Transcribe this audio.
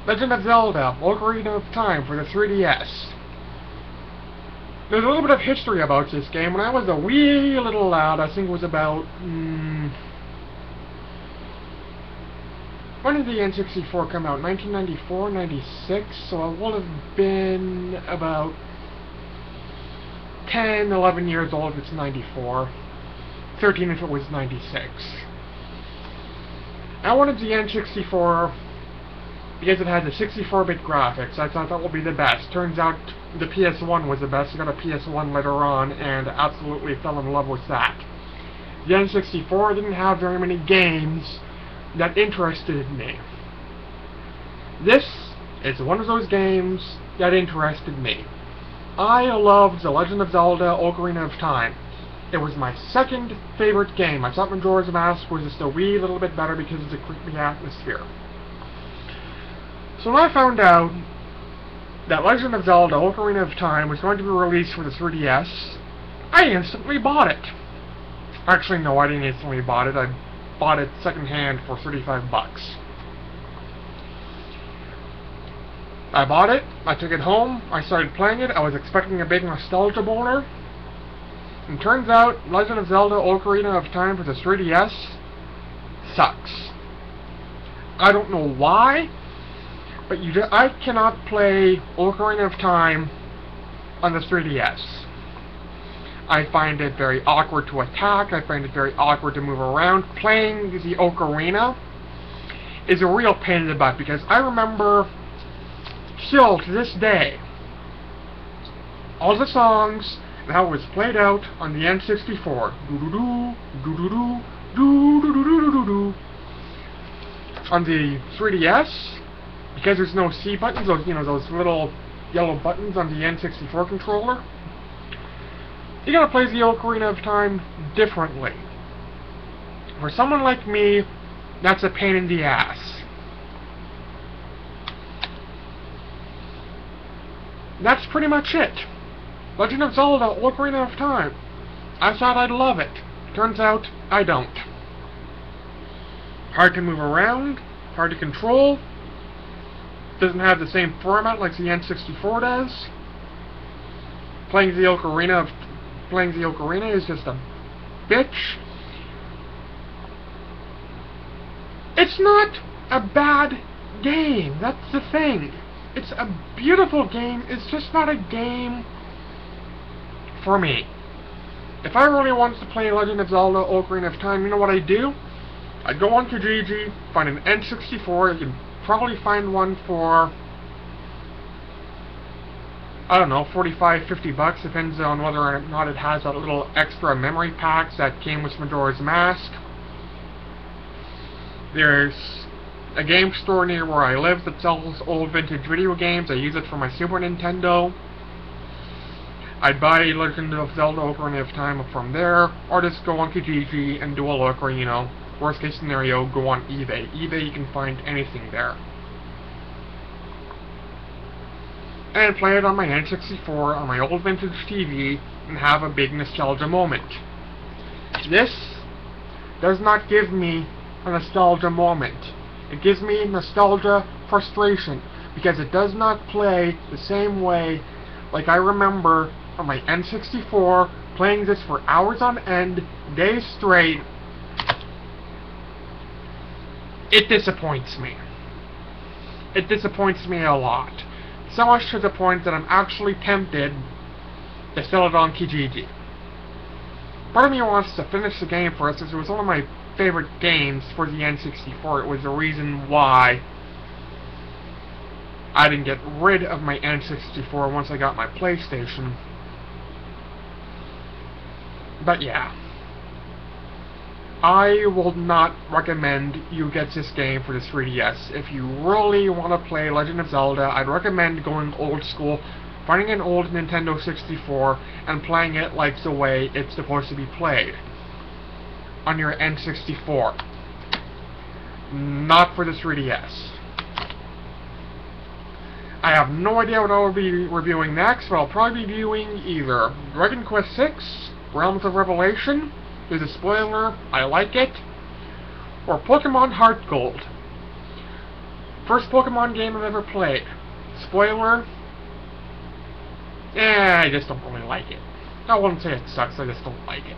Legend of Zelda Ocarina of Time for the 3DS. There's a little bit of history about this game. When I was a wee little lad, I think it was about... when did the N64 come out? 1994, 96? So I would have been about 10, 11 years old if it's 94. 13 if it was 96. I wanted the N64 because it had the 64-bit graphics. I thought that would be the best. Turns out the PS1 was the best. I got a PS1 later on and absolutely fell in love with that. The N64 didn't have very many games that interested me. This is one of those games that interested me. I loved The Legend of Zelda Ocarina of Time. It was my second favorite game. I thought Majora's Mask was just a wee little bit better because of the creepy atmosphere. So when I found out that Legend of Zelda Ocarina of Time was going to be released for the 3DS, I instantly bought it. Actually, no, I didn't instantly bought it. I bought it secondhand for 35 bucks. I bought it, I took it home, I started playing it, I was expecting a big nostalgia boner. And turns out, Legend of Zelda Ocarina of Time for the 3DS sucks. I don't know why, but I cannot play Ocarina of Time on the 3DS. I find it very awkward to attack, I find it very awkward to move around. Playing the Ocarina is a real pain in the butt, because I remember, still to this day, all the songs and how it was played out on the N64. Do-do-do, do-do-do, do-do-do-do-do-do. On the 3DS, because there's no C buttons, those, those little yellow buttons on the N64 controller, you gotta play the Ocarina of Time differently. For someone like me, that's a pain in the ass. That's pretty much it. Legend of Zelda Ocarina of Time. I thought I'd love it. Turns out, I don't. Hard to move around, hard to control. Doesn't have the same format like the N64 does. Playing the Ocarina is just a bitch. It's not a bad game. That's the thing. It's a beautiful game. It's just not a game for me. If I really wanted to play Legend of Zelda Ocarina of Time, you know what I'd do? I'd go on Kijiji, find an N64. You can probably find one for, I don't know, 45, 50 bucks, depends on whether or not it has that little extra memory packs that came with Majora's Mask. There's a game store near where I live that sells old vintage video games. I use it for my Super Nintendo. I'd buy Legend of Zelda Ocarina of Time from there, or just go on Kijiji and do a look, or, worst case scenario, go on eBay. eBay, you can find anything there. And play it on my N64, on my old vintage TV, and have a big nostalgia moment. This does not give me a nostalgia moment. It gives me nostalgia frustration, because it does not play the same way like I remember on my N64, playing this for hours on end, days straight. It disappoints me. It disappoints me a lot. So much to the point that I'm actually tempted to sell it on Kijiji. Part of me wants to finish the game first, because it was one of my favorite games for the N64. It was the reason why I didn't get rid of my N64 once I got my PlayStation. But yeah. I will not recommend you get this game for the 3DS. If you really want to play Legend of Zelda, I'd recommend going old school, finding an old Nintendo 64, and playing it like the way it's supposed to be played. On your N64. Not for the 3DS. I have no idea what I'll be reviewing next, but I'll probably be viewing either Dragon Quest VI, Realms of Revelation, there's a spoiler, I like it, or Pokemon Heart Gold. First Pokemon game I've ever played. Spoiler, I just don't really like it. I wouldn't say it sucks, I just don't like it.